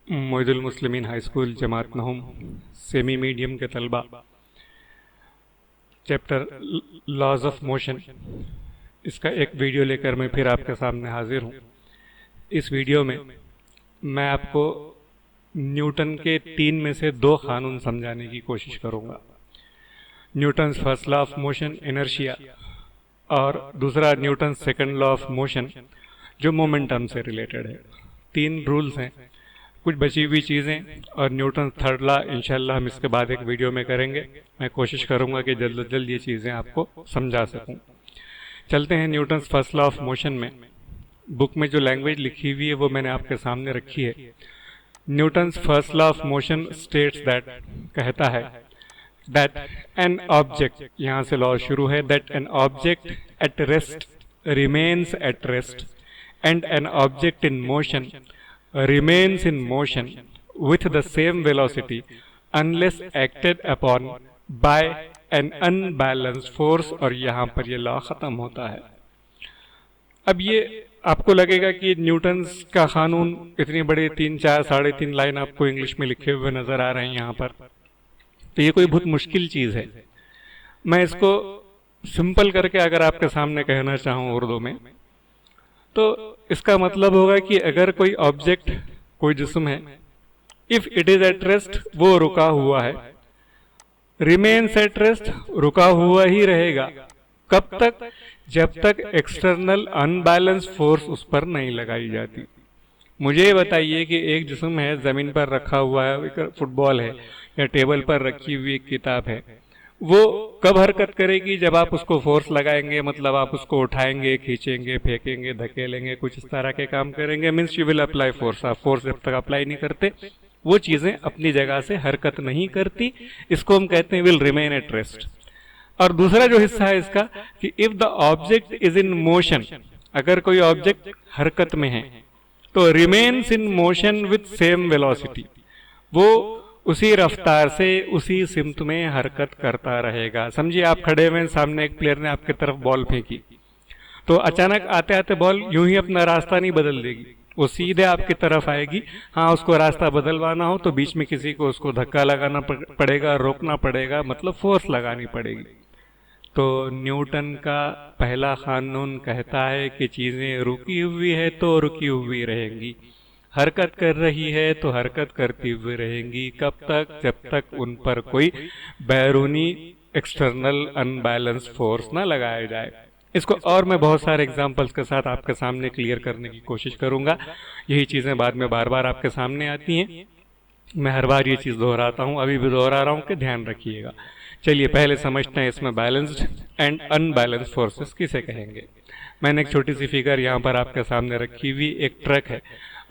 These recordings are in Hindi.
मोइदुल मुस्लिमीन हाई स्कूल जमात नहुम सेमी मीडियम के तलबा चैप्टर लॉज ऑफ मोशन, इसका एक वीडियो लेकर मैं फिर आपके सामने हाजिर हूँ। इस वीडियो में मैं आपको न्यूटन के 3 में से 2 कानून समझाने की कोशिश करूँगा। Newton first law of motion inertia और दूसरा Newton second law of motion जो मोमेंटम से रिलेटेड है। 3 रूल्स हैं, कुछ बची हुई चीज़ें और न्यूटन थर्ड लॉ इंशाल्लाह हम इसके बाद एक वीडियो में करेंगे। मैं कोशिश करूंगा कि जल्द से जल्द ये चीज़ें आपको समझा सकूं। चलते हैं Newton first law of motion में। बुक में जो लैंग्वेज लिखी हुई है वो मैंने आपके सामने रखी है। Newton first law of motion states that, कहता है दैट एन ऑब्जेक्ट, यहाँ से लॉ शुरू है, that an object at rest remains at rest and an object in motion remains in motion with the same velocity unless acted upon by an unbalanced force। और यहाँ पर ये लॉ खत्म होता है। अब ये आपको लगेगा कि न्यूटन का कानून इतनी बड़ी 3, 4, 3.5 लाइन आपको इंग्लिश में लिखे हुए नजर आ रहे हैं यहाँ पर, तो ये कोई बहुत मुश्किल चीज़ है। मैं इसको सिंपल करके अगर आपके सामने कहना चाहूँ उर्दू में, तो इसका मतलब होगा कि अगर कोई ऑब्जेक्ट, कोई जिस्म है, if it is at rest, वो रुका हुआ है, रिमेन्स एट रेस्ट, रुका हुआ ही रहेगा। कब तक? जब तक एक्सटर्नल अनबैलेंस फोर्स उस पर नहीं लगाई जाती। मुझे ये बताइए कि एक जिस्म है, जमीन पर रखा हुआ है, एक फुटबॉल है या टेबल पर रखी हुई एक किताब है, वो कब हरकत करेगी? जब आप उसको फोर्स लगाएंगे, मतलब आप उसको उठाएंगे, खींचेंगे, फेंकेंगे, धकेलेंगे, कुछ इस तरह के काम करेंगे, means you will apply force. आप फोर्स जब तक अप्लाई नहीं करते वो चीजें अपनी जगह से हरकत नहीं करती। इसको हम कहते हैं विल रिमेन एट रेस्ट। और दूसरा जो हिस्सा है इसका कि if the object is in motion, अगर कोई ऑब्जेक्ट हरकत में है तो remains in motion with same velocity, वो उसी रफ्तार से उसी सिमत में हरकत करता रहेगा। समझिए आप खड़े हुए, सामने एक प्लेयर ने आपकी तरफ बॉल फेंकी, तो अचानक आते आते बॉल यूं ही अपना रास्ता नहीं बदल देगी, वो सीधे आपकी तरफ आएगी। हाँ, उसको रास्ता बदलवाना हो तो बीच में किसी को उसको धक्का लगाना पड़ेगा, रोकना पड़ेगा, मतलब फोर्स लगानी पड़ेगी। तो न्यूटन का पहला कानून कहता है कि चीजें रुकी हुई है तो रुकी हुई रहेंगी, हरकत कर रही है तो हरकत करती हुई रहेंगी। कब तक? जब तक उन पर कोई बैरूनी एक्सटर्नल अनबैलेंस फोर्स ना लगाया जाए। इसको और मैं बहुत सारे एग्जांपल्स के साथ आपके सामने क्लियर करने की कोशिश करूंगा। यही चीजें बाद में बार बार आपके सामने आती हैं, मैं हर बार ये चीज दोहराता हूँ, अभी भी दोहरा रहा हूँ कि ध्यान रखिएगा। चलिए पहले समझते हैं इसमें बैलेंस्ड एंड अनबैलेंस्ड फोर्सेस किसे कहेंगे। मैंने एक छोटी सी फिगर यहाँ पर आपके सामने रखी हुई, एक ट्रक है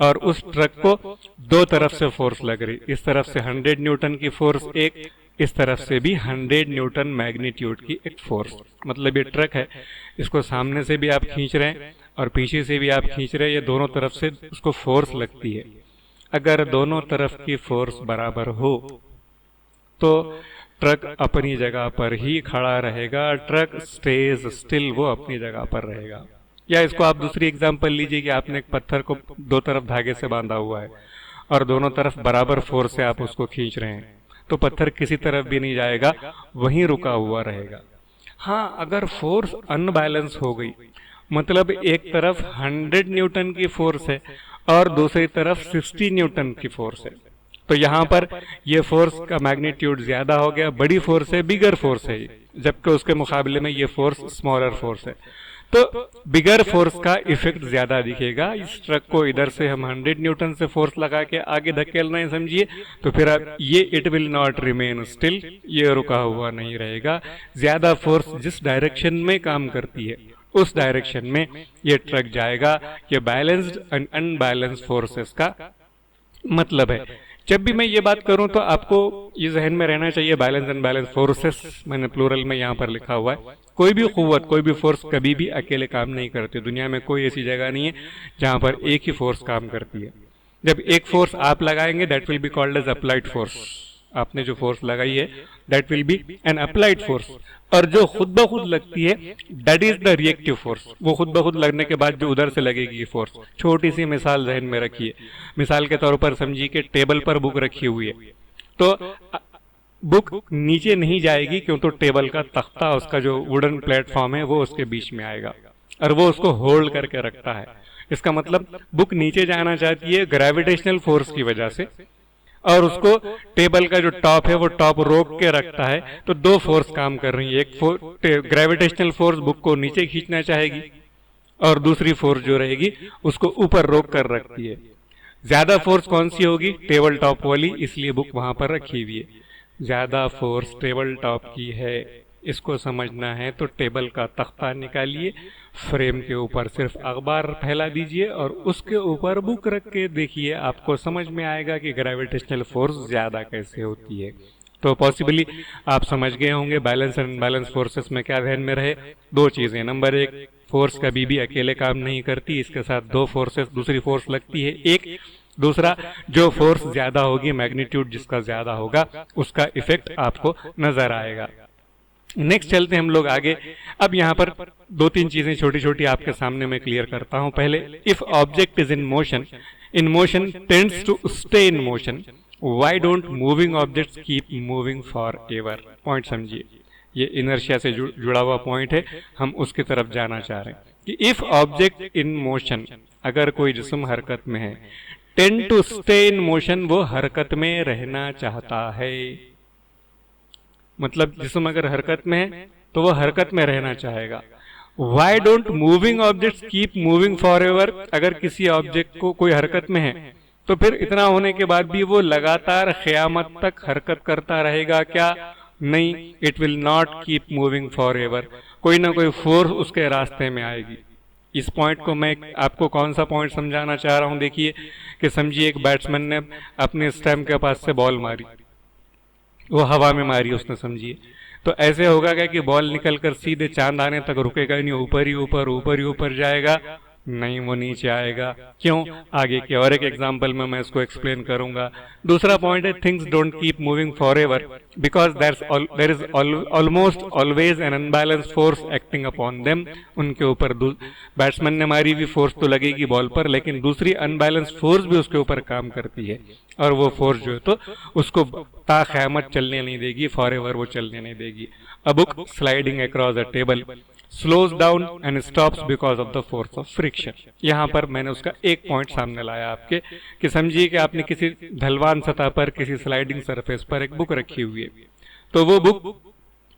और उस ट्रक को 2 तरफ से फोर्स लग रही। इस तरफ से 100 न्यूटन की फोर्स एक, इस तरफ से भी 100 न्यूटन मैग्नीट्यूड की एक फोर्स। मतलब ये ट्रक है, इसको सामने से भी आप खींच रहे हैं और पीछे से भी आप खींच रहे हैं, ये दोनों तरफ से उसको फोर्स लगती है। अगर दोनों तरफ की फोर्स बराबर हो तो ट्रक अपनी जगह पर ही खड़ा रहेगा, ट्रक स्टेज स्टिल, वो अपनी जगह पर रहेगा। या इसको आप दूसरी एग्जांपल लीजिए कि आपने एक पत्थर को 2 तरफ धागे से बांधा हुआ है और दोनों तरफ बराबर फोर्स से आप उसको खींच रहे हैं, तो पत्थर किसी तरफ भी नहीं जाएगा, वहीं रुका हुआ रहेगा। हाँ, अगर फोर्स अनबैलेंस हो गई, मतलब एक तरफ 100 न्यूटन की फोर्स है और दूसरी तरफ 60 न्यूटन की फोर्स है, तो यहाँ पर ये फोर्स का मैग्नीट्यूड ज्यादा हो गया, बड़ी फोर्स है, बिगर फोर्स है, जबकि उसके मुकाबले में ये फोर्स स्मॉलर फोर्स है। तो बिगर फोर्स का इफेक्ट ज्यादा दिखेगा। इस ट्रक को इधर से हम 100 न्यूटन से फोर्स लगा के आगे धकेल रहे हैं, समझिए, तो फिर अब ये it will not remain still, ये रुका हुआ नहीं रहेगा। ज्यादा फोर्स जिस डायरेक्शन में काम करती है उस डायरेक्शन में ये ट्रक जाएगा। ये बैलेंस्ड एंड अनबैलेंस्ड फोर्सेस का मतलब है। जब भी मैं ये बात करूं तो आपको ये जहन में रहना चाहिए, बैलेंस एंड बैलेंस फोर्सेस मैंने प्लूरल में यहाँ पर लिखा हुआ है। कोई भी कुव्वत, कोई भी फोर्स कभी भी अकेले काम नहीं करती। दुनिया में कोई ऐसी जगह नहीं है जहां पर एक ही फोर्स काम करती है। जब एक फोर्स आप लगाएंगे that will be called as applied force, आपने जो फोर्स लगाई है that will be an applied force, और जो खुद ब खुद लगती है that is the reactive force. वो खुद ब खुद लगने के बाद जो उधर से लगेगी ये फोर्स। छोटी सी मिसाल जहन में रखिए, मिसाल के तौर पर समझिए कि टेबल पर बुक रखी हुई है, तो बुक नीचे नहीं जाएगी क्यों, तो टेबल का तख्ता, उसका जो वुडन प्लेटफॉर्म है वो उसके बीच में आएगा और वो उसको होल्ड करके रखता है। इसका मतलब बुक नीचे जाना चाहती है ग्रेविटेशनल फोर्स की वजह से, और उसको टेबल का जो टॉप है वो टॉप रोक के रखता है। तो दो फोर्स काम कर रही है, एक ग्रेविटेशनल फोर्स बुक को नीचे खींचना चाहेगी और दूसरी फोर्स जो रहेगी उसको ऊपर रोक कर रखती है। ज्यादा फोर्स कौन सी होगी, टेबल टॉप वाली, इसलिए बुक वहां पर रखी हुई है। ज्यादा फोर्स टेबल टॉप की है, इसको समझना है तो टेबल का तख्ता निकालिए, फ्रेम के ऊपर सिर्फ अखबार फैला दीजिए और उसके ऊपर बुक रख के देखिए, आपको समझ में आएगा कि ग्रेविटेशनल फोर्स ज्यादा कैसे होती है। तो पॉसिबली आप समझ गए होंगे बैलेंस एंड अनबैलेंस फोर्सेस में क्या ध्यान में रहे। दो चीजें, नंबर एक, फोर्स कभी भी अकेले काम नहीं करती, इसके साथ दो फोर्सेस दूसरी फोर्स लगती है एक। दूसरा, जो फोर्स ज्यादा होगी, मैग्नीट्यूड जिसका ज्यादा होगा, उसका इफेक्ट आपको नजर आएगा। नेक्स्ट चलते हैं हम लोग आगे। अब यहाँ पर दो तीन चीजें छोटी छोटी आपके सामने मैं क्लियर करता हूं। पहले, if object is in motion tends to stay in motion, why don't moving objects keep moving forever. Point समझिए, ये इनर्शिया से जुड़ा हुआ पॉइंट है, हम उसकी तरफ जाना चाह रहे हैं कि इफ ऑब्जेक्ट इन मोशन, अगर कोई जिस्म हरकत में है, tend to stay in motion, वो हरकत में रहना चाहता है। मतलब जिस्म अगर हरकत में है तो वो हरकत में रहना चाहेगा। Why don't moving objects keep moving for ever, अगर किसी ऑब्जेक्ट को कोई हरकत में है तो फिर इतना होने के बाद भी वो लगातार क़यामत तक हरकत करता रहेगा क्या? नहीं, it will not keep moving for ever. कोई ना कोई फोर्स उसके रास्ते में आएगी। इस पॉइंट को मैं आपको कौन सा पॉइंट समझाना चाह रहा हूं, देखिए कि समझिए एक बैट्समैन ने अपने स्टंप के पास से बॉल मारी, वो हवा में मारी उसने, समझिए, तो ऐसे होगा क्या कि बॉल निकलकर सीधे चांद आने तक रुकेगा नहीं, ऊपर ही ऊपर जाएगा? नहीं, वो नीचे आएगा। क्यों? आगे के और एक एग्जांपल में मैं इसको एक्सप्लेन करूंगा। दूसरा पॉइंट है, things don't keep moving forever because there is almost always an unbalanced force acting upon them. उनके ऊपर बैट्समैन ने मारी हुई फोर्स तो लगेगी बॉल पर, लेकिन दूसरी अनबैलेंस्ड फोर्स भी उसके ऊपर काम करती है, और वो फोर्स जो है तो उसको ता क़यामत चलने नहीं देगी, फॉर एवर वो चलने नहीं देगी। A book sliding across a table slows down and stops because of the force of friction. यहाँ पर मैंने उसका एक पॉइंट सामने लाया आपके, कि समझिए कि आपने किसी ढलवान सतह पर, किसी स्लाइडिंग सरफेस पर एक बुक रखी हुई है, तो वो बुक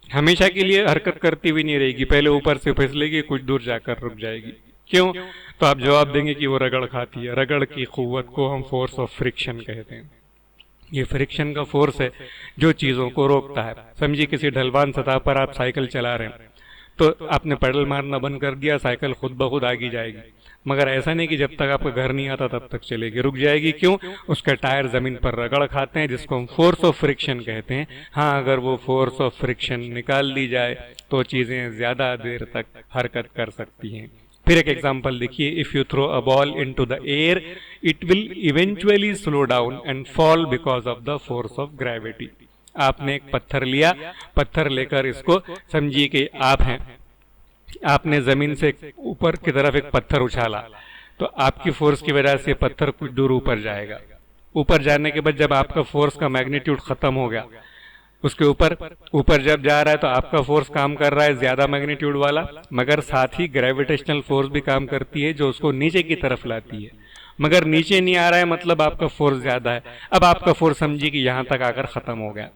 हमेशा के लिए हरकत करती हुई नहीं रहेगी, पहले ऊपर से फिसलेगी, कुछ दूर जाकर रुक जाएगी। क्यों? तो आप जवाब देंगे कि वो रगड़ खाती है। रगड़ की कुव्वत को हम फोर्स ऑफ फ्रिक्शन कहते हैं। ये फ्रिक्शन का फोर्स है जो चीजों को रोकता है। समझिए किसी ढलवान सतह पर आप साइकिल चला रहे हैं, तो आपने पेडल मारना बंद कर दिया, साइकिल खुद ब खुद आगे जाएगी, मगर ऐसा नहीं कि जब तक आपका घर नहीं आता तब तक चलेगी, रुक जाएगी। क्यों? उसके टायर जमीन पर रगड़ खाते हैं, जिसको हम फोर्स ऑफ फ्रिक्शन कहते हैं। हाँ, अगर वो फोर्स ऑफ फ्रिक्शन निकाल दी जाए तो चीजें ज्यादा देर तक हरकत कर सकती हैं। फिर एक एग्जांपल देखिए, if you throw a ball into the air it will eventually slow down and fall because of the force of gravity. आपने एक पत्थर लिया, पत्थर लेकर इसको, समझिए कि आप हैं, आपने जमीन से ऊपर की तरफ एक पत्थर उछाला, तो आपकी फोर्स की वजह से पत्थर कुछ दूर ऊपर जाएगा। ऊपर जाने के बाद जब आपका फोर्स का मैग्नीट्यूड खत्म हो गया, उसके ऊपर जब जा रहा है तो आपका फोर्स काम कर रहा है ज्यादा मैग्नीट्यूड वाला, मगर साथ ही ग्रेविटेशनल फोर्स भी काम करती है जो उसको नीचे की तरफ लाती है, मगर नीचे नहीं आ रहा है, मतलब आपका फोर्स ज्यादा है। अब आपका फोर्स समझिए कि यहां तक आकर खत्म हो गया,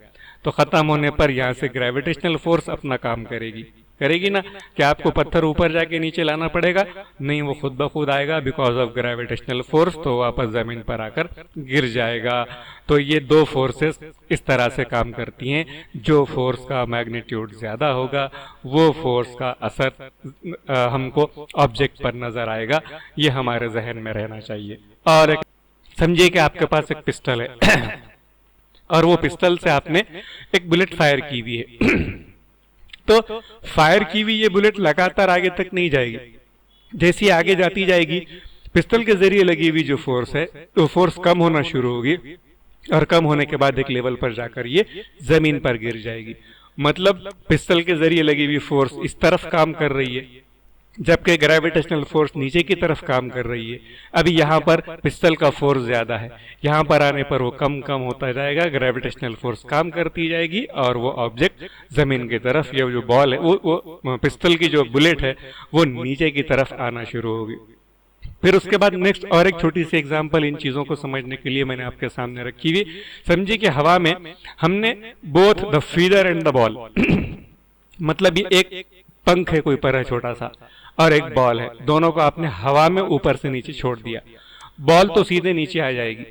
तो खत्म होने पर यहां से ग्रेविटेशनल फोर्स अपना काम करेगी ना, कि आपको पत्थर ऊपर जाके नीचे लाना पड़ेगा? नहीं, वो खुद ब खुद आएगा बिकॉज ऑफ ग्रेविटेशनल फोर्स, तो वापस जमीन पर आकर गिर जाएगा। तो ये दो फोर्सेस इस तरह से काम करती हैं, जो फोर्स का मैग्नीट्यूड ज्यादा होगा वो फोर्स का असर हमको ऑब्जेक्ट पर नजर आएगा। ये हमारे जहन में रहना चाहिए। और समझिए कि आपके पास एक पिस्टल है और वो पिस्टल से आपने एक बुलेट फायर की हुई है तो फायर की हुई ये बुलेट लगातार आगे तक नहीं जाएगी, जैसी आगे जाती जाएगी पिस्टल के जरिए लगी हुई जो फोर्स है तो फोर्स कम होना शुरू होगी, और कम होने के बाद एक लेवल पर जाकर ये जमीन पर गिर जाएगी। मतलब पिस्टल के जरिए लगी हुई फोर्स इस तरफ काम कर रही है, जबकि ग्रेविटेशनल फोर्स नीचे की तरफ काम कर रही है। अभी यहाँ पर पिस्टल का फोर्स ज्यादा है, यहाँ पर आने पर वो कम कम होता जाएगा, ग्रेविटेशनल फोर्स काम करती जाएगी और वो ऑब्जेक्ट जमीन की तरफ, ये जो बॉल है वो पिस्टल की जो बुलेट है वो नीचे की तरफ आना शुरू होगी। फिर उसके बाद नेक्स्ट और एक छोटी सी एग्जांपल इन चीजों को समझने के लिए मैंने आपके सामने रखी हुई। समझिए कि हवा में हमने both the feather and the ball मतलब ये एक पंख है कोई पर है छोटा सा और एक बॉल है, दोनों को आपने हवा में ऊपर से नीचे छोड़ दिया। बॉल तो सीधे नीचे आ जाएगी।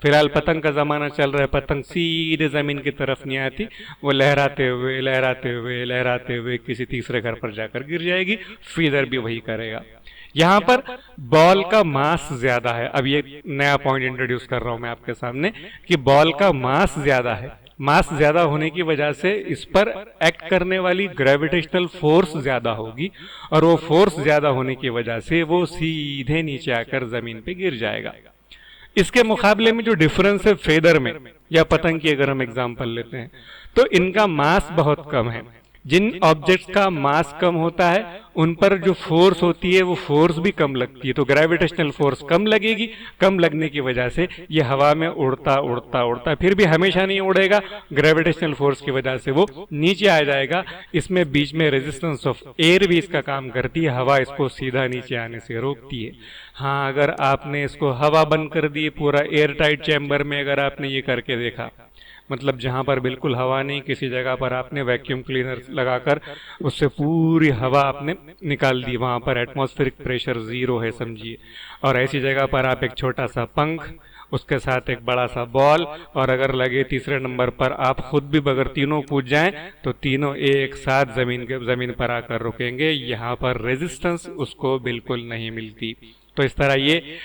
फिलहाल पतंग का जमाना चल रहा है, पतंग सीधे जमीन की तरफ नहीं आती, वो लहराते हुए लहराते हुए लहराते हुए किसी तीसरे घर पर जाकर गिर जाएगी। फीदर भी वही करेगा। यहाँ पर बॉल का मास ज्यादा है। अब ये नया पॉइंट इंट्रोड्यूस कर रहा हूं मैं आपके सामने कि बॉल का मास ज्यादा है। मास ज्यादा होने की वजह से इस पर एक्ट करने वाली ग्रेविटेशनल फोर्स ज्यादा होगी और वो फोर्स ज्यादा होने की वजह से वो सीधे नीचे आकर जमीन पे गिर जाएगा। इसके मुकाबले में जो डिफरेंस है फेदर में या पतंग की अगर हम एग्जांपल लेते हैं तो इनका मास बहुत कम है। जिन ऑब्जेक्ट्स का मास कम होता है उन पर जो फोर्स होती है वो फोर्स भी कम लगती है, तो ग्रेविटेशनल फोर्स कम लगेगी। कम लगने की वजह से ये हवा में उड़ता उड़ता उड़ता फिर भी हमेशा नहीं उड़ेगा, ग्रेविटेशनल फोर्स की वजह से वो नीचे आ जाएगा। इसमें बीच में रेजिस्टेंस ऑफ एयर भी इसका काम करती है, हवा इसको सीधा नीचे आने से रोकती है। हाँ, अगर आपने इसको हवा बंद कर दी पूरा एयर टाइट चैम्बर में, अगर आपने ये करके देखा, मतलब जहां पर बिल्कुल हवा नहीं, किसी जगह पर आपने वैक्यूम क्लीनर लगाकर उससे पूरी हवा आपने निकाल दी, वहां पर एटमॉस्फेरिक प्रेशर 0 है समझिए, और ऐसी जगह पर आप एक छोटा सा पंख, उसके साथ एक बड़ा सा बॉल, और अगर लगे तीसरे नंबर पर आप खुद भी अगर तीनों कूद जाएं तो तीनों एक साथ जमीन पर आकर रुकेंगे। यहाँ पर रेजिस्टेंस उसको बिल्कुल नहीं मिलती। तो इस तरह ये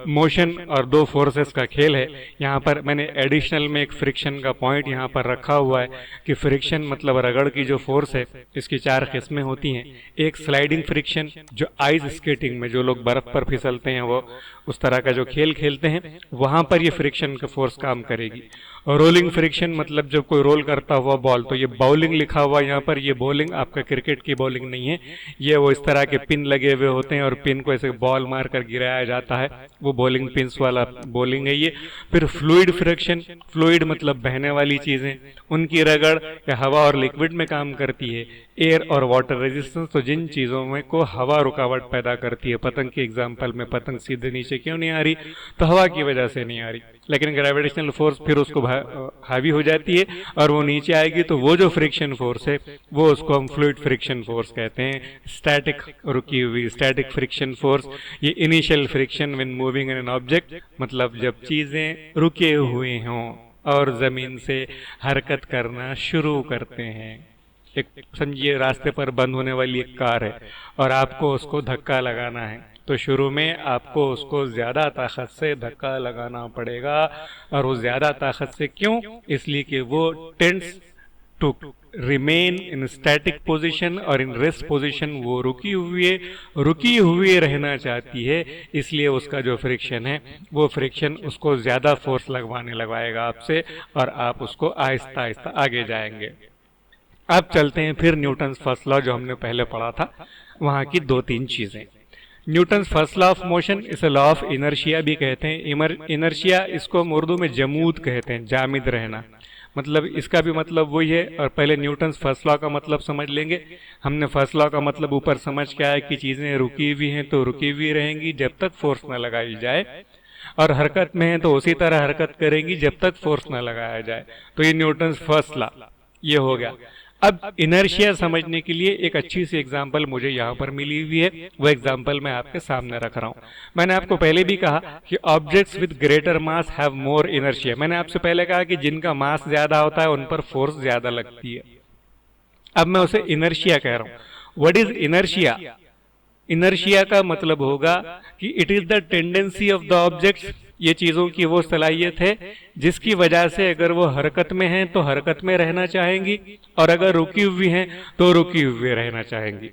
मोशन और दो फोर्सेस का खेल है। यहाँ पर मैंने एडिशनल में एक फ्रिक्शन का पॉइंट यहाँ पर रखा हुआ है कि फ्रिक्शन मतलब रगड़ की जो फोर्स है इसकी 4 किस्में होती हैं। एक स्लाइडिंग फ्रिक्शन जो आइस स्केटिंग में जो लोग बर्फ पर फिसलते हैं वो उस तरह का जो खेल खेलते हैं वहां पर ये फ्रिक्शन का फोर्स काम करेगी। और रोलिंग फ्रिक्शन मतलब जब कोई रोल करता हुआ बॉल, तो ये बॉलिंग लिखा हुआ यहाँ पर, ये बॉलिंग आपका क्रिकेट की बॉलिंग नहीं है, ये वो इस तरह के पिन लगे हुए होते हैं और पिन को ऐसे बॉल मार कर गिराया जाता है, वो बॉलिंग पिंस वाला बॉलिंग है ये। फिर फ्लूइड फ्रिक्शन, फ्लूइड मतलब बहने वाली चीजें, उनकी रगड़ या हवा और लिक्विड में काम करती है। एयर और वाटर रेजिस्टेंस, तो जिन चीजों में को हवा रुकावट पैदा करती है। पतंग के एग्जाम्पल में पतंग सीधे नीचे क्यों नहीं आ रही, तो हवा की वजह से नहीं आ रही, लेकिन ग्रेविटेशनल फोर्स फिर उसको हावी हो जाती है और वो नीचे आएगी, तो वो जो फ्रिक्शन फोर्स है वो उसको हम फ्लूइड फ्रिक्शन फोर्स कहते हैं। स्टैटिक रुकी हुई स्टैटिक फ्रिक्शन फोर्स, ये initial friction when moving an object, मतलब जब चीजें रुके हुए हों और जमीन से हरकत करना शुरू करते हैं। एक समझिए रास्ते पर बंद होने वाली एक कार है और आपको उसको धक्का लगाना है, तो शुरू में आपको उसको ज्यादा ताकत से धक्का लगाना पड़ेगा। और वो ज्यादा ताकत से क्यों? इसलिए कि वो tends to remain in static position और इन रेस्ट पोजीशन, वो रुकी हुई रहना चाहती है, इसलिए उसका जो फ्रिक्शन है वो फ्रिक्शन उसको ज्यादा फोर्स लगवाएगा आपसे और आप उसको आहिस्ता आहिस्ता आगे जाएंगे। अब चलते हैं फिर न्यूटन्स फर्स्ट लॉ जो हमने पहले पढ़ा था, वहां की 2-3 चीजें। Newton's first law of motion, इसे लॉ ऑफ इनर्शिया भी कहते हैं। इनर्शिया इसको हम उर्दू में जमूद कहते हैं, जामिद रहना, मतलब इसका भी मतलब वही है। और पहले न्यूटन्स फर्स्ट लॉ का मतलब समझ लेंगे। हमने फर्स्ट लॉ का मतलब ऊपर समझ के आया कि चीजें रुकी हुई हैं तो रुकी हुई रहेंगी जब तक फोर्स न लगाई जाए, और हरकत में है तो उसी तरह हरकत करेंगी जब तक फोर्स न लगाया जाए। तो ये न्यूटन्स फर्स्ट लॉ ये हो गया। अब इनर्शिया समझने के लिए एक अच्छी सी एग्जांपल मुझे यहाँ पर मिली हुई है, वो एग्जांपल मैं आपके सामने रख रहा हूँ। मैंने आपको पहले भी कहा कि objects with greater mass have more inertia. मैंने आपसे पहले कहा कि जिनका मास ज्यादा होता है उन पर फोर्स ज्यादा लगती है। अब मैं उसे इनर्शिया कह रहा हूँ। What is inertia? इनर्शिया का मतलब होगा कि it is the tendency of the objects, ये चीजों की वो सलाहियत है जिसकी वजह से अगर वो हरकत में हैं तो हरकत में रहना चाहेंगी और अगर रुकी हुई हैं तो रुकी हुई रहना चाहेंगी।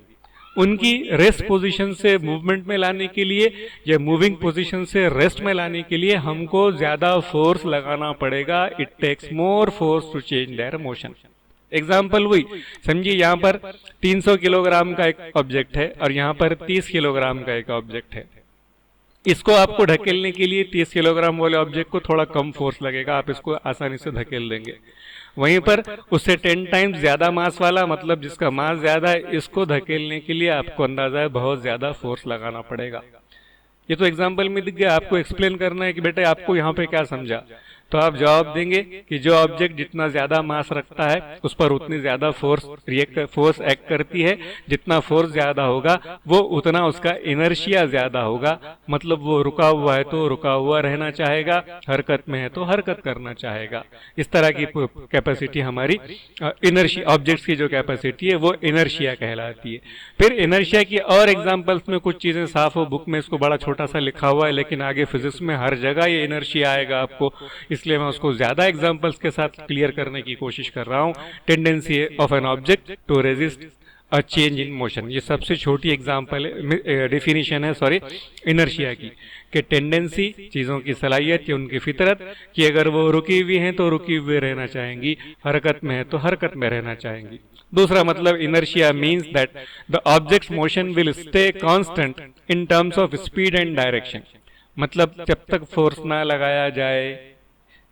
उनकी रेस्ट पोजीशन से मूवमेंट में लाने के लिए या मूविंग पोजीशन से रेस्ट में लाने के लिए हमको ज्यादा फोर्स लगाना पड़ेगा। It takes more force to change their motion. Example वही समझिए, यहाँ पर 300 किलोग्राम का एक ऑब्जेक्ट है और यहाँ पर 30 किलोग्राम का एक ऑब्जेक्ट है। इसको आपको ढकेलने के लिए 30 किलोग्राम वाले ऑब्जेक्ट को थोड़ा कम फोर्स लगेगा, आप इसको आसानी से धकेल देंगे। वहीं पर उससे 10 टाइम्स ज्यादा मास वाला, मतलब जिसका मास ज्यादा है, इसको धकेलने के लिए आपको अंदाजा है बहुत ज्यादा फोर्स लगाना पड़ेगा। ये तो एग्जाम्पल में दिख गया। आपको एक्सप्लेन करना है कि बेटे आपको यहाँ पे क्या समझा, तो आप जवाब देंगे कि जो ऑब्जेक्ट जितना ज्यादा मास रखता है उस पर उतनी ज्यादा फोर्स एक्ट करती है। जितना फोर्स ज्यादा होगा वो उतना उसका इनर्शिया ज्यादा होगा, मतलब वो रुका हुआ है तो रुका हुआ रहना चाहेगा, हरकत में है तो हरकत करना चाहेगा। इस तरह की कैपेसिटी हमारी इनर्शिया, ऑब्जेक्ट्स की जो कैपेसिटी है वो इनर्शिया कहलाती है। फिर इनर्शिया की और एग्जाम्पल्स में कुछ चीजें साफ हो, बुक में इसको बड़ा छोटा सा लिखा हुआ है, लेकिन आगे फिजिक्स में हर जगह ये इनर्शिया आएगा आपको, इसलिए मैं उसको ज्यादा एग्जांपल्स के साथ क्लियर करने की कोशिश कर रहा हूं। Tendency of an object to resist a change in motion, ये सबसे छोटी एग्जांपल है, डेफिनेशन है सॉरी इनर्शिया की, कि टेंडेंसी चीजों की सलाहियत या उनकी फितरत कि अगर वो रुकी हुई हैं तो रुकी हुए रहना चाहेंगी, हरकत में है तो हरकत में रहना चाहेंगी। दूसरा मतलब inertia means that the objects motion will stay constant in terms of speed and direction, मतलब जब तक फोर्स ना लगाया जाए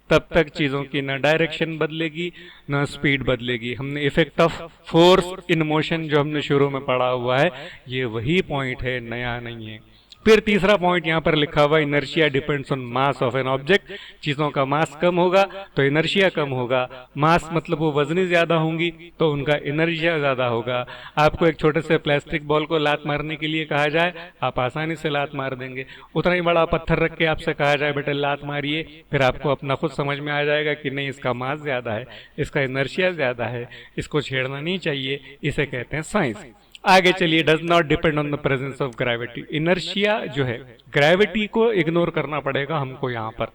तब तक चीजों की न डायरेक्शन बदलेगी न स्पीड बदलेगी। हमने effect of force in motion जो हमने शुरू में पढ़ा हुआ है, ये वही पॉइंट है, नया नहीं है। फिर तीसरा पॉइंट यहाँ पर लिखा हुआ, inertia depends on mass of an object. चीजों का मास कम होगा तो इनर्शिया कम होगा। मास मतलब वो वजनी ज्यादा होंगी तो उनका इनर्शिया ज्यादा होगा। आपको एक छोटे से प्लास्टिक बॉल को लात मारने के लिए कहा जाए, आप आसानी से लात मार देंगे। उतना ही बड़ा पत्थर रख के आपसे कहा जाए बेटे लात मारिए, फिर आपको अपना खुद समझ में आ जाएगा कि नहीं, इसका मास ज्यादा है, इसका इनर्शिया ज्यादा है, इसको छेड़ना नहीं चाहिए। इसे कहते हैं साइंस। आगे चलिए, does not depend on the presence of gravity. Inertia जो है, ग्रेविटी को इग्नोर करना पड़ेगा हमको यहाँ पर।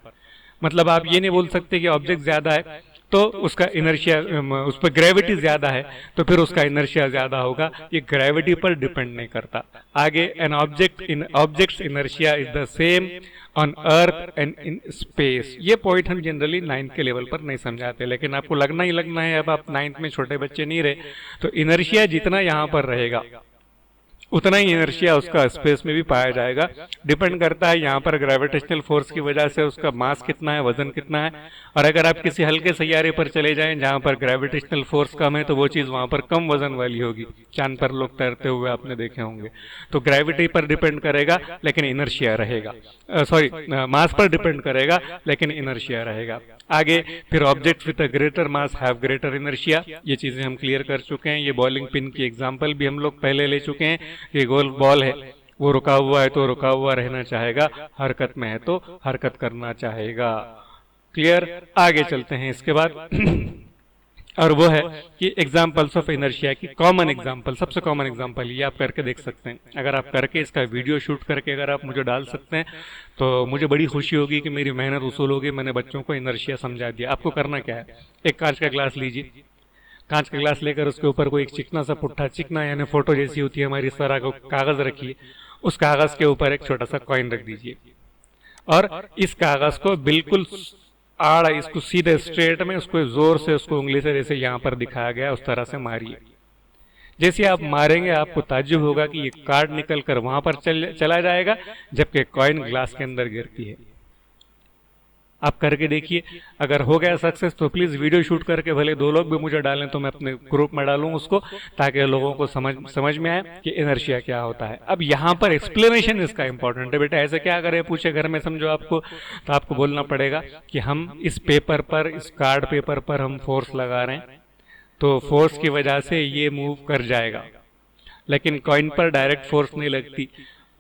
मतलब आप ये नहीं बोल सकते कि ऑब्जेक्ट ज्यादा है तो उसका इनर्शिया, उस पर ग्रेविटी ज्यादा है तो फिर उसका इनर्शिया ज्यादा होगा। ये ग्रेविटी पर डिपेंड नहीं करता। आगे, an object's inertia is the same on earth and in space. ये पॉइंट हम जनरली 9th के लेवल पर नहीं समझाते, लेकिन आपको लगना ही लगना है, अब आप 9th में छोटे बच्चे नहीं रहे, तो इनर्शिया जितना यहाँ पर रहेगा उतना ही इनर्शिया उसका स्पेस में भी पाया जाएगा। डिपेंड करता है यहाँ पर ग्रेविटेशनल फोर्स की वजह से उसका मास कितना है, वजन कितना है। और अगर आप किसी हल्के सैयारे पर चले जाएं जहाँ पर ग्रेविटेशनल फोर्स कम है तो वो चीज वहां पर कम वजन वाली होगी। चांद पर लोग तैरते हुए आपने देखे होंगे। तो ग्रेविटी पर डिपेंड करेगा लेकिन इनर्शिया रहेगा, सॉरी मास पर डिपेंड करेगा लेकिन इनर्शिया रहेगा। आगे फिर object with a greater mass have greater inertia, ये चीजें हम क्लियर कर चुके हैं। ये बॉलिंग पिन की एग्जांपल भी हम लोग पहले ले चुके हैं। ये गोल बॉल है, वो रुका हुआ है तो रुका हुआ रहना चाहेगा, हरकत में है तो हरकत करना चाहेगा। क्लियर? आगे चलते हैं इसके बाद और वो है कि एग्जाम्पल्स ऑफ इनर्शिया की कॉमन एग्जाम्पल, सबसे कॉमन एग्जाम्पल ये आप करके देख सकते हैं। अगर आप करके इसका वीडियो शूट करके अगर आप मुझे डाल सकते हैं तो मुझे बड़ी खुशी होगी कि मेरी मेहनत वसूल होगी, मैंने बच्चों को इनर्शिया समझा दिया। आपको करना क्या है, एक कांच का ग्लास लीजिए, कांच का ग्लास लेकर उसके ऊपर कोई एक चिकना सा पुट्ठा, चिकना यानी फोटो जैसी होती है हमारी, इस तरह का कागज रखिए। उस कागज के ऊपर एक छोटा सा कॉइन रख दीजिए और इस कागज को बिल्कुल आड़ा, इसको सीधे स्ट्रेट में, उसको जोर से, उसको उंगली से जैसे यहाँ पर दिखाया गया उस तरह से मारिए। जैसे आप मारेंगे आपको ताज्जुब होगा कि ये कार्ड निकल कर वहां पर चला जाएगा जबकि कॉइन ग्लास के अंदर गिरती है। आप करके देखिए, अगर हो गया सक्सेस तो प्लीज वीडियो शूट करके भले 2 लोग भी मुझे डालें तो मैं अपने ग्रुप में डालूं उसको, ताकि लोगों को समझ में आए कि इनर्शिया क्या होता है। अब यहाँ पर एक्सप्लेनेशन इसका इंपॉर्टेंट है। बेटा ऐसे क्या करें, पूछे घर में समझो आपको, तो आपको बोलना पड़ेगा कि हम इस पेपर पर, इस कार्ड पेपर पर हम फोर्स लगा रहे हैं तो फोर्स की वजह से ये मूव कर जाएगा, लेकिन कॉइन पर डायरेक्ट फोर्स नहीं लगती,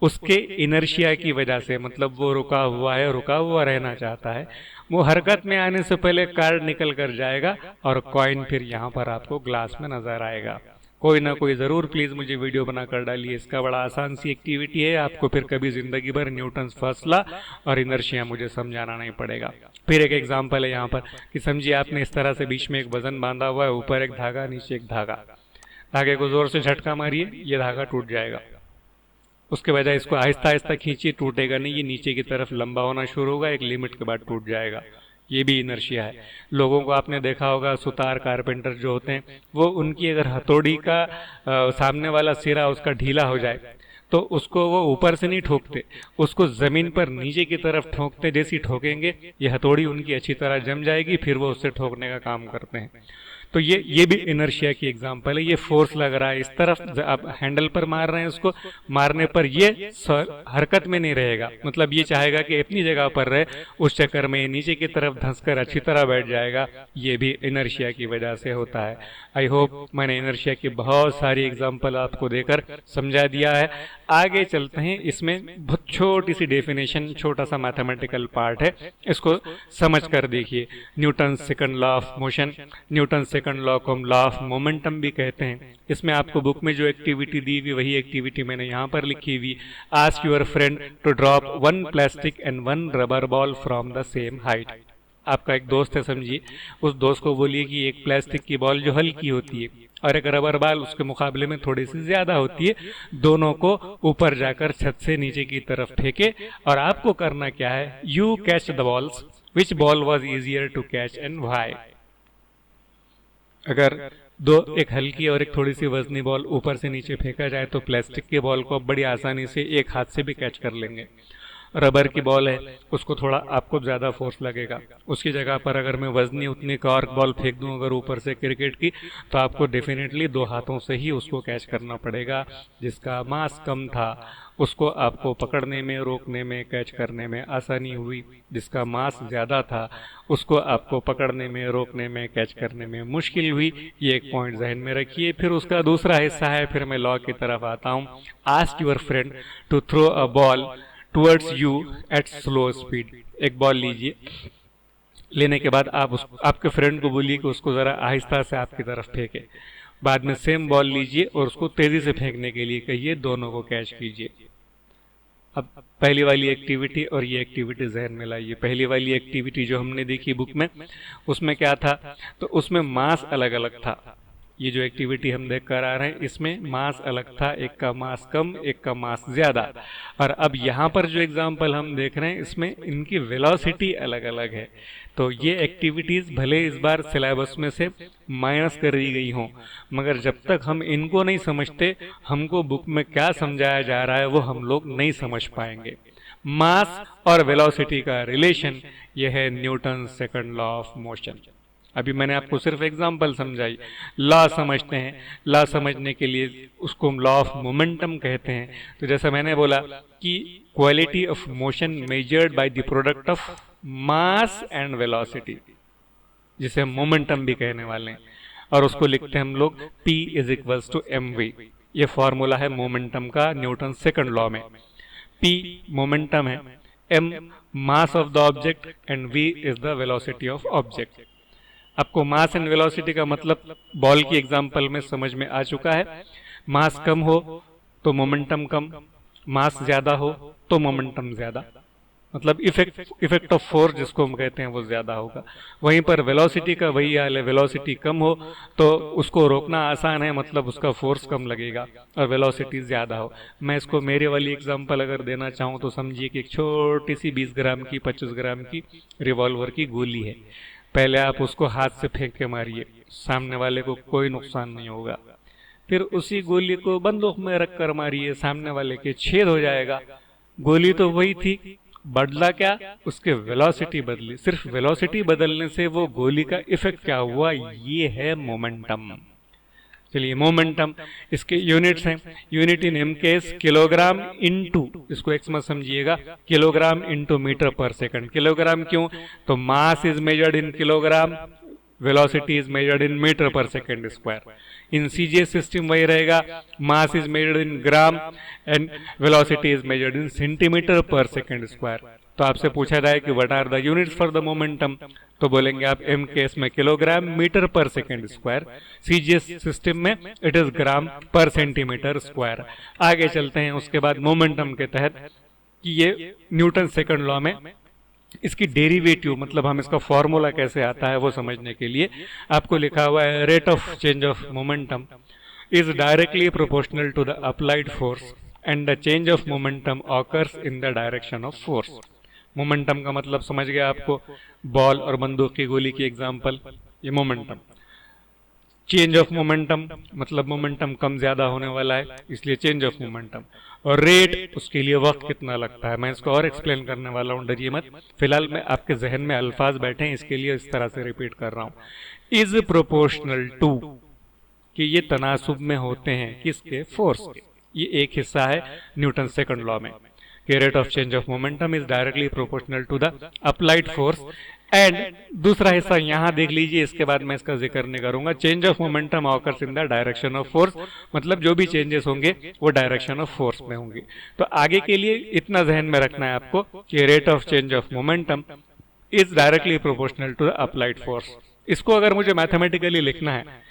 उसके इनर्शिया की वजह से, मतलब वो रुका हुआ है, रुका हुआ रहना चाहता है, वो हरकत में आने से पहले कार्ड निकल कर जाएगा और कॉइन फिर यहाँ पर आपको ग्लास में नजर आएगा। कोई ना कोई जरूर प्लीज मुझे वीडियो बनाकर डालिए, इसका बड़ा आसान सी एक्टिविटी है, आपको फिर कभी जिंदगी भर न्यूटन्स फर्स्ट लॉ और इनर्शिया मुझे समझाना नहीं पड़ेगा। फिर एक एग्जाम्पल है यहाँ पर कि समझिए आपने इस तरह से बीच में एक वजन बांधा हुआ है, ऊपर एक धागा नीचे एक धागा। धागे को जोर से झटका मारिए, ये धागा टूट जाएगा। उसके बजाय इसको आहिस्ता आहिस्ता खींचिए, टूटेगा नहीं, ये नीचे की तरफ लंबा होना शुरू होगा, एक लिमिट के बाद टूट जाएगा। ये भी इनर्शिया है। लोगों को आपने देखा होगा, सुतार कारपेंटर जो होते हैं, वो उनकी अगर हथौड़ी का सामने वाला सिरा उसका ढीला हो जाए तो उसको वो ऊपर से नहीं ठोकते, उसको जमीन पर नीचे की तरफ ठोकते। जैसी ठोकेंगे ये हथौड़ी उनकी अच्छी तरह जम जाएगी, फिर वो उससे ठोकने का काम करते हैं। तो ये भी इनर्शिया की एग्जांपल है। ये फोर्स लग रहा है इस तरफ, आप हैंडल पर मार रहे हैं, उसको मारने पर ये हरकत में नहीं रहेगा, मतलब ये चाहेगा कि अपनी जगह पर रहे, उस चक्कर में ये नीचे की तरफ धंसकर अच्छी तरह बैठ जाएगा। ये भी इनर्शिया की वजह से होता है। आई होप मैंने इनर्शिया की बहुत सारी एग्जांपल आपको देकर समझा दिया है। आगे चलते हैं, इसमें बहुत छोटी सी डेफिनेशन, छोटा सा मैथमेटिकल पार्ट है, इसको समझ कर देखिए। Newton second law of motion, Newton second law को हम लॉ ऑफ मोमेंटम भी कहते हैं। इसमें आपको बुक में जो एक्टिविटी दी हुई वही एक्टिविटी मैंने यहाँ पर लिखी हुई। Ask your friend to drop 1 plastic and 1 rubber ball from the same height. आपका एक दोस्त है समझिए, उस दोस्त को बोलिए कि एक प्लास्टिक की बॉल जो हल्की होती है और एक रबर बॉल उसके मुकाबले में थोड़ी सी ज्यादा होती है, दोनों को ऊपर जाकर छत से नीचे की तरफ फेंके, और आपको करना क्या है, you catch the balls, which ball was easier to catch and why. अगर एक हल्की और एक थोड़ी सी वजनी बॉल ऊपर से नीचे फेंका जाए तो प्लास्टिक की बॉल को बड़ी आसानी से एक हाथ से भी कैच कर लेंगे। रबर की बॉल है, उसको थोड़ा आपको ज्यादा फोर्स लगेगा, उसकी जगह पर अगर मैं वजनी उतनी कॉर्क बॉल फेंक दूं अगर ऊपर से क्रिकेट की, तो आपको डेफिनेटली 2 हाथों से ही उसको कैच करना पड़ेगा। जिसका मास कम था उसको आपको पकड़ने में, रोकने में, कैच करने में आसानी हुई। जिसका मास ज्यादा था उसको आपको पकड़ने में, रोकने में, कैच करने में मुश्किल हुई। ये एक पॉइंट जहन में रखिए। फिर उसका दूसरा हिस्सा है, फिर मैं लॉ की तरफ आता हूँ। Ask your friend to throw a ball towards you at slow speed. एक बॉल लीजिए, लेने के बाद आप आपके फ्रेंड को बोलिए कि उसको जरा आहिस्ता से आपकी तरफ फेंके। बाद में सेम बॉल लीजिए और उसको तेजी से फेंकने के लिए कहिए, दोनों को कैच कीजिए। अब पहली वाली एक्टिविटी और ये एक्टिविटी जहन में लाइए। पहली वाली एक्टिविटी जो हमने देखी बुक में, उसमें क्या था, तो उसमें मास अलग अलग था। ये जो एक्टिविटी हम देख कर आ रहे हैं इसमें मास अलग था, एक का मास कम, एक का मास ज्यादा। और अब यहाँ पर जो एग्जाम्पल हम देख रहे हैं इसमें इनकी वेलोसिटी अलग अलग है। तो ये एक्टिविटीज भले इस बार सिलेबस में से माइनस कर दी गई हों, मगर जब तक हम इनको नहीं समझते, हमको बुक में क्या समझाया जा रहा है वो हम लोग नहीं समझ पाएंगे। मास और वेलोसिटी का रिलेशन यह है Newton second law of motion. अभी मैंने आपको सिर्फ एग्जाम्पल समझाई। लॉ समझते हैं, लॉ समझने के लिए उसको हम लॉ ऑफ मोमेंटम कहते हैं। तो जैसा मैंने बोला कि quality of motion measured by the product of mass and velocity, जिसे हम मोमेंटम भी कहने वाले हैं, और उसको लिखते हैं हम लोग P = mv। ये फॉर्मूला है मोमेंटम का न्यूटन सेकंड लॉ में। P मोमेंटम है, m mass of the object and v is the velocity of object. आपको मास एंड वेलोसिटी का मतलब बॉल की एग्जांपल में समझ में आ चुका है। मास कम हो तो मोमेंटम कम, मास ज्यादा हो तो मोमेंटम ज्यादा, मतलब इफेक्ट ऑफ फोर्स जिसको हम कहते हैं वो ज्यादा होगा। वहीं पर वेलोसिटी का वही हाल है, वेलोसिटी कम हो तो उसको रोकना आसान है, मतलब उसका फोर्स कम लगेगा, और वेलोसिटी ज्यादा हो। मैं इसको मेरे वाली एग्जांपल अगर देना चाहूँ तो समझिए कि एक छोटी सी 20 ग्राम की 25 ग्राम की रिवॉल्वर की गोली है। पहले आप उसको हाथ से फेंक के मारिए, सामने वाले को कोई नुकसान नहीं होगा। फिर उसी गोली को बंदूक में रख कर मारिए, सामने वाले के छेद हो जाएगा। गोली तो वही थी, बदला क्या, उसके वेलोसिटी बदली। सिर्फ वेलोसिटी बदलने से वो गोली का इफेक्ट क्या हुआ, ये है मोमेंटम। चलिए मोमेंटम, इसके यूनिट्स हैं। Unit in MKs kilogram into, इसको एक्स मत समझिएगा, kilogram into metre per second. Kilogram क्यों, तो mass is measured in kilogram, velocity is measured in metre per second square. In CGS system वही रहेगा, mass is measured in gram and velocity is measured in centimetre per second square. तो आपसे पूछा जाए कि what are the units for the momentum, तो बोलेंगे आप MKs में kilogram metre per second square, CGS system में इट इज ग्राम पर सेंटीमीटर स्क्वायर। आगे चलते हैं उसके बाद मोमेंटम के तहत कि ये न्यूटन सेकंड लॉ में इसकी डेरिवेटिव, मतलब हम इसका फॉर्मूला कैसे आता है वो समझने के लिए आपको लिखा हुआ है rate of change of momentum. is directly proportional to the applied force and the change of momentum occurs in the direction of force. Momentum का मतलब समझ गया आपको, बॉल और बंदूक की गोली की एग्जांपल, ये मोमेंटम। चेंज ऑफ मोमेंटम मतलब मोमेंटम कम ज्यादा होने वाला है, इसलिए चेंज ऑफ मोमेंटम। और रेट, उसके लिए वक्त कितना लगता है, मैं इसको और एक्सप्लेन करने वाला हूँ, डरिए मत। फिलहाल मैं आपके जहन में अल्फाज बैठे हैं, इसके लिए इस तरह से रिपीट कर रहा हूँ। इज प्रोपोर्शनल टू, कि ये तनासुब में होते हैं किसके, फोर्स के। ये एक हिस्सा है न्यूटन सेकंड लॉ में कि rate of change of momentum is directly proportional to the applied force. And दूसरा हिस्सा यहां देख लीजिए, इसके बाद मैं इसका जिक्र नहीं करूंगा। Change of momentum occurs in the direction of force, मतलब जो भी चेंजेस होंगे वो डायरेक्शन ऑफ फोर्स में होंगे। तो आगे के लिए इतना जहन में रखना है आपको कि rate of change of momentum is directly proportional to the applied force. इसको अगर मुझे मैथमेटिकली लिखना है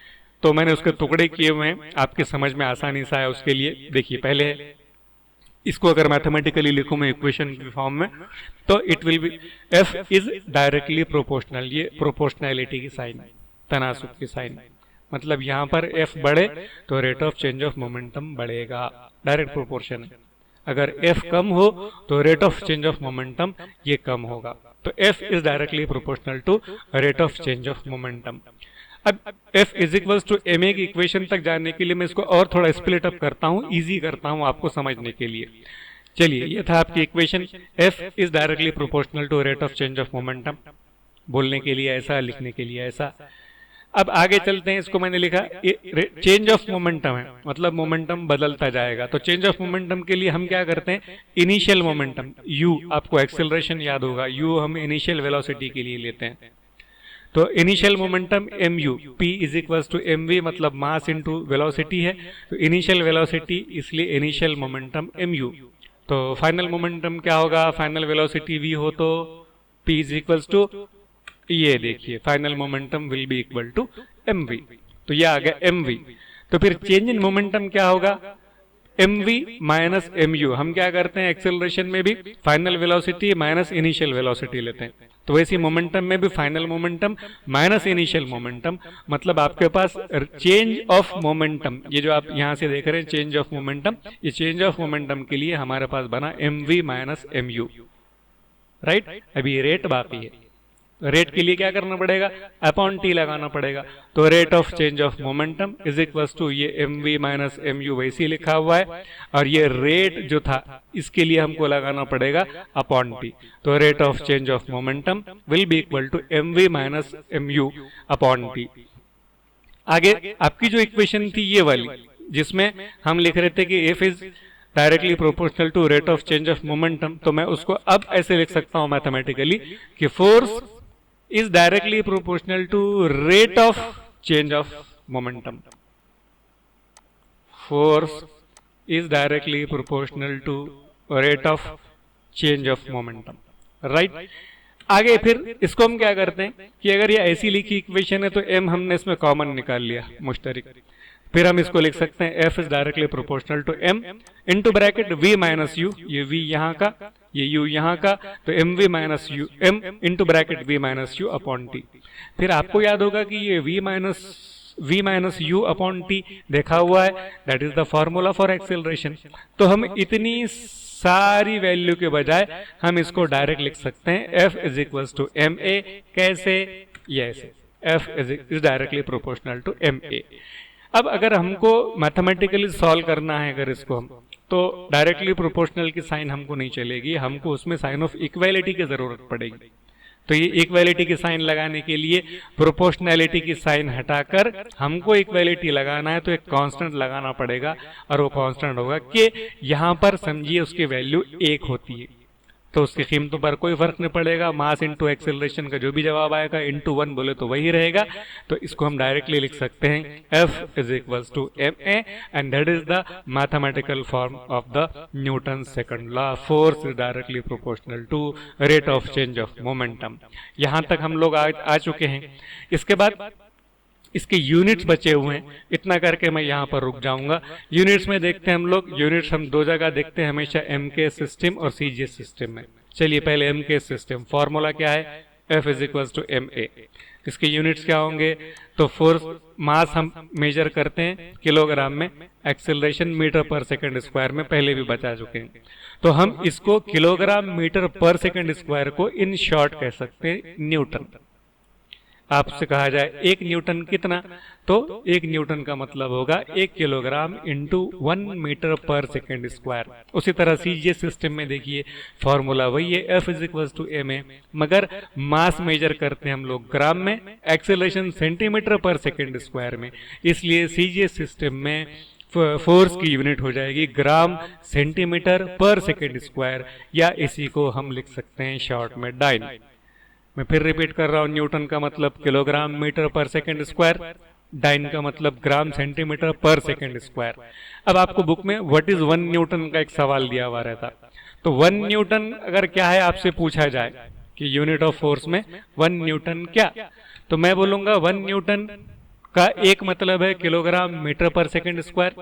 तो मैंने उसके टुकड़े किए हुए हैं, आपकी समझ में आसानी से आया उसके लिए। देखिए, पहले इसको अगर मैथमेटिकली लिखूं मैं इक्वेशन की फॉर्म में, तो it will be F is directly proportional. ये प्रोपोर्शनैलिटी की साइन, तनासुब की साइन, मतलब यहां पर एफ बढ़े तो rate of change of momentum बढ़ेगा, डायरेक्ट प्रोपोर्शन है। अगर एफ कम हो तो rate of change of momentum ये कम होगा। तो F is directly proportional to rate of change of momentum. अब F is equals to M A की इक्वेशन तक जाने के लिए मैं इसको और थोड़ा स्प्लिट अप करता हूं, इजी करता हूं आपको समझने के लिए। चलिए, ये था आपकी equation, F is directly proportional to rate of change of momentum. बोलने के लिए ऐसा, लिखने के लिए ऐसा। अब आगे चलते हैं, इसको मैंने लिखा चेंज ऑफ मोमेंटम है, मतलब मोमेंटम बदलता जाएगा। तो चेंज ऑफ मोमेंटम के लिए हम क्या करते हैं, इनिशियल मोमेंटम u, आपको एक्सेलरेशन याद होगा, u हम इनिशियल वेलोसिटी के लिए लेते हैं। तो initial momentum mu, p is equals to mv, मतलब मास इनटू वेलोसिटी है। तो इनिशियल वेलोसिटी, इसलिए इनिशियल मोमेंटम mu। तो फाइनल मोमेंटम क्या होगा, फाइनल वेलोसिटी v हो तो p इज इक्वल्स टू, ये देखिए final momentum will be equal to mv। तो ये आ गया mv। तो फिर चेंज इन मोमेंटम क्या होगा, mv माइनस mu। हम क्या करते हैं एक्सेलरेशन में भी final velocity minus initial velocity लेते हैं, तो वैसे मोमेंटम में भी final momentum minus initial momentum, मतलब आपके पास चेंज ऑफ मोमेंटम, ये जो आप यहां से देख रहे हैं चेंज ऑफ मोमेंटम, ये चेंज ऑफ मोमेंटम के लिए हमारे पास बना mv माइनस mu, राइट। अभी रेट बाकी है, रेट के लिए क्या करना पड़ेगा, अपॉन टी लगाना पड़ेगा। तो rate of change of momentum is equals to ये mv माइनस mu, वैसे ही लिखा हुआ है। और ये रेट जो था इसके लिए हमको लगाना पड़ेगा अपॉन टी। तो rate of change of momentum will be equal to mv minus mu upon T. आगे आपकी जो इक्वेशन थी ये वाली, जिसमें हम लिख रहे थे कि F is directly proportional to rate of change of momentum, तो मैं उसको अब ऐसे लिख सकता हूं मैथमेटिकली कि force is directly proportional to rate of change of momentum. Force is directly proportional to rate of change of momentum. Right? आगे फिर इसको हम क्या करते हैं कि अगर ये ऐसी लिखी इक्वेशन है तो m हमने इसमें कॉमन निकाल लिया, मुश्तरिक। फिर हम इसको लिख सकते हैं f is directly proportional to m into bracket v minus u, ये v यहाँ का, ये u यहाँ का, तो mv minus u, m into bracket v minus u upon t। फिर आपको याद होगा कि ये v minus u upon t देखा हुआ है, that is the formula for acceleration. तो हम इतनी सारी वैल्यू के बजाय हम इसको डायरेक्ट लिख सकते हैं f is equals to ma। कैसे, ये ऐसे, f is directly proportional to ma। अब अगर हमको मैथमेटिकली सॉल्व करना है अगर इसको हम, तो डायरेक्टली प्रोपोर्शनल की साइन हमको नहीं चलेगी, हमको उसमें साइन ऑफ इक्वालिटी की जरूरत पड़ेगी। तो ये इक्वालिटी की साइन लगाने के लिए प्रोपोर्शनैलिटी की साइन हटाकर हमको इक्वालिटी लगाना है, तो एक कांस्टेंट लगाना पड़ेगा, और वो कांस्टेंट होगा कि यहाँ पर समझिए उसकी वैल्यू 1 होती है, तो उसकी कीमतों पर कोई फर्क नहीं पड़ेगा। मास इनटू एक्सेलरेशन का जो भी जवाब आएगा इनटू 1 बोले तो वही रहेगा। तो इसको हम डायरेक्टली लिख सकते हैं F is equals to ma, and that is the mathematical form of the Newton second law. Force is directly proportional to rate of change of momentum. यहां तक हम लोग आ चुके हैं। इसके बाद इसके यूनिट्स बचे हुए हैं, इतना करके मैं यहाँ पर रुक जाऊंगा। यूनिट्स में देखते हैं हम लोग, यूनिट्स हम दो जगह देखते हैं हमेशा, MK सिस्टम और CGS सिस्टम में। चलिए पहले MK सिस्टम, फॉर्मूला क्या है, F is equals to MA। इसके यूनिट्स क्या होंगे? तो फोर्स मास हम मेजर करते हैं किलोग्राम में, acceleration metre per second square में पहले भी बता चुके हैं। तो हम इसको kilogram metre per second square को इन शॉर्ट कह सकते हैं न्यूटन। आपसे कहा जाए 1 न्यूटन कितना, तो 1 न्यूटन का मतलब होगा 1 किलोग्राम इंटू 1 मीटर पर सेकेंड स्क्वायर। उसी तरह सीजीएस सिस्टम में देखिए फॉर्मूला वही है, F = ma, मगर मास मेजर करते हैं हम लोग ग्राम में, एक्सेलरेशन सेंटीमीटर पर सेकेंड स्क्वायर में, इसलिए सीजीएस सिस्टम में फोर्स की यूनिट हो जाएगी ग्राम सेंटीमीटर पर सेकेंड स्क्वायर, या इसी को हम लिख सकते हैं शॉर्ट में डाइन। मैं फिर रिपीट कर रहा हूं, न्यूटन का मतलब kilogram metre per second square, dine का मतलब gram centimetre per second square. अब आपको बुक में व्हाट इज 1 न्यूटन का एक सवाल दिया हुआ रहता, तो 1 न्यूटन अगर क्या है आपसे पूछा जाए कि यूनिट ऑफ फोर्स में 1 न्यूटन क्या, तो मैं बोलूंगा 1 न्यूटन का एक मतलब है kilogram metre per second square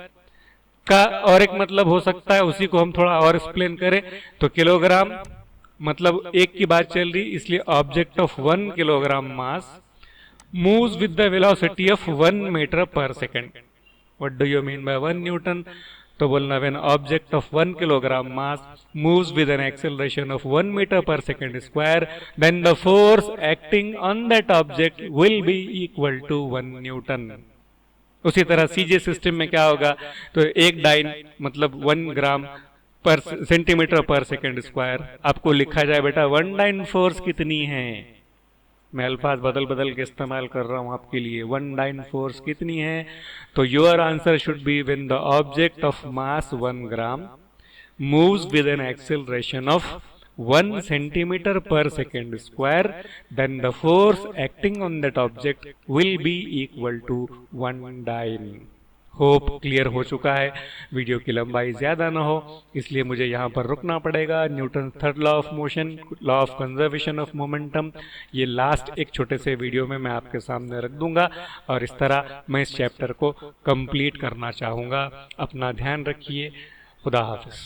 का, और एक मतलब हो सकता है, उसी को हम थोड़ा और एक्सप्लेन करें तो किलोग्राम मतलब एक की बात चल रही, इसलिए object of 1 kilogram mass moves with the velocity of 1 metre per second. What do you mean by 1 newton? तो बोलना when object of 1 kilogram mass moves with an acceleration of 1 metre per second square, then the force acting on that object will be equal to 1 newton. उसी तरह सीजीएस सिस्टम में क्या होगा, तो एक डाइन मतलब 1 ग्राम पर सेंटीमीटर पर सेकंड स्क्वायर, आपको लिखा जाए बेटा 1 डाइन फोर्स कितनी है, मैं अल्फाज बदल बदल के इस्तेमाल कर रहा हूं आपके लिए, 1 डाइन फोर्स कितनी है, तो your answer should be when the object of mass 1 gram moves with an acceleration of 1 centimetre per second square, then the force acting on that object will be equal to 1 dyne. Hope clear हो चुका है, वीडियो की लंबाई ज्यादा ना हो इसलिए मुझे यहाँ पर रुकना पड़ेगा। Newton third law of motion, law of conservation of momentum, ये लास्ट एक छोटे से वीडियो में मैं आपके सामने रख दूंगा, और इस तरह मैं इस चैप्टर को कंप्लीट करना चाहूँगा। अपना ध्यान रखिए, खुदा हाफिज।